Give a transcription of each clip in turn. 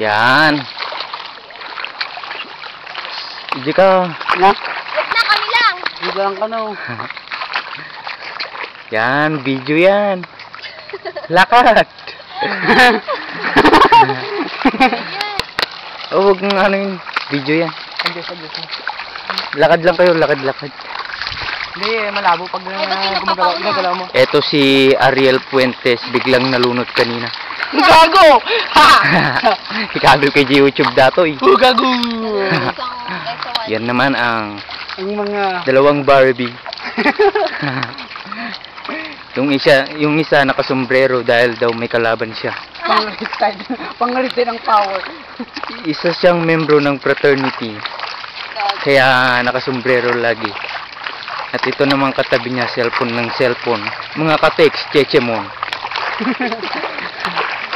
Yan. Hindi ka. Na? Wait na, kami lang. Hindi lang ka no. Yan, video yan. Lakad. Oh, huwag nga ano yun. Video yan. Adjust. Lakad lang kayo, lakad. Hindi, malabo pag gumagalaw mo. Eto si Ariel Puentes, biglang nalunod kanina. Gago! Ha! Ikagol kay YouTube dato eh. Gago! Yan naman ang Ang mga... dalawang Barbie. yung isa nakasombrero dahil daw may kalaban siya. Pang-retire ang power. Isa siyang membro ng fraternity. Kaya nakasombrero lagi. At ito naman katabi niya, cellphone ng cellphone. Mga ka-text, chechemon.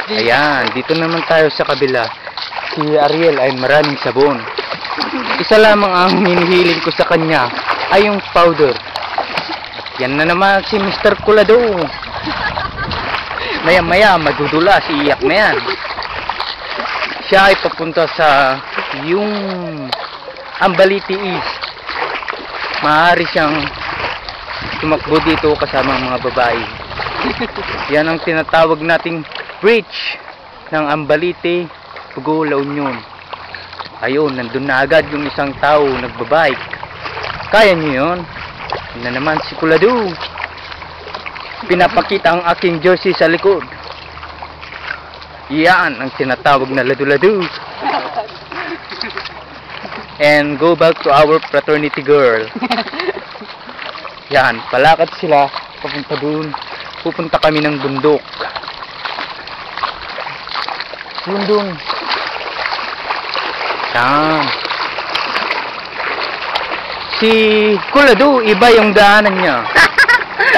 Ayan, dito naman tayo sa kabila. Si Ariel ay maraming sabon. Isa lamang ang hinihiling ko sa kanya ay yung powder. Yan na naman si Mr. Kulado. Maya-maya, madudulas, iiyak na yan. Siya ay papunta sa yung Ambaliti East. Maaari siyang tumakbo dito kasama ang mga babae. Yan ang tinatawag nating bridge ng Ambaliti, Pugo, La Union. Ayun, nandun na agad yung isang tao nagbabike. Kaya nyo yun? Yun na naman si Kulado. Pinapakita ang aking jersey sa likod. Yan ang tinatawag na ladu-ladu. And go back to our fraternity girl. Yan, palakad sila papunta dun. Pupunta kami ng bundok. Dun. Yan. Si Kulado, iba yung daanan niya.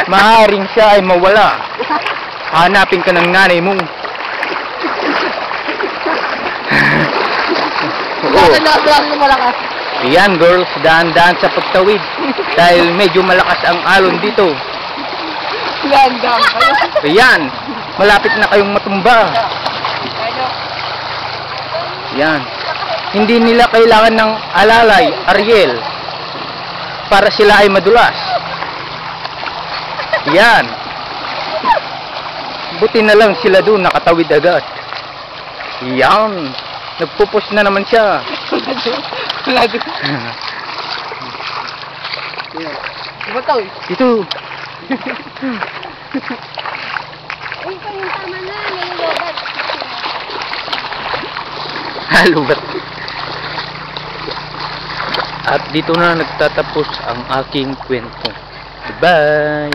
Maaaring siya ay mawala. Hanapin ka ng nanay mo. Oo. Malakas. Yan girls, daan-daan sa pagtawid. Dahil medyo malakas ang alon dito. Landang. Ayan, malapit na kayong matumba. Yan. Hindi nila kailangan ng alalay, Ariel, para sila ay madulas. Yan. Buti na lang sila doon, nakatawid agad. Yan. Nagpupus na naman siya. Kulado. Diba tao eh? Ito. Uy, yung tama na, nalulubat. Halubat. At dito na nagtatapos ang aking kwento. Bye!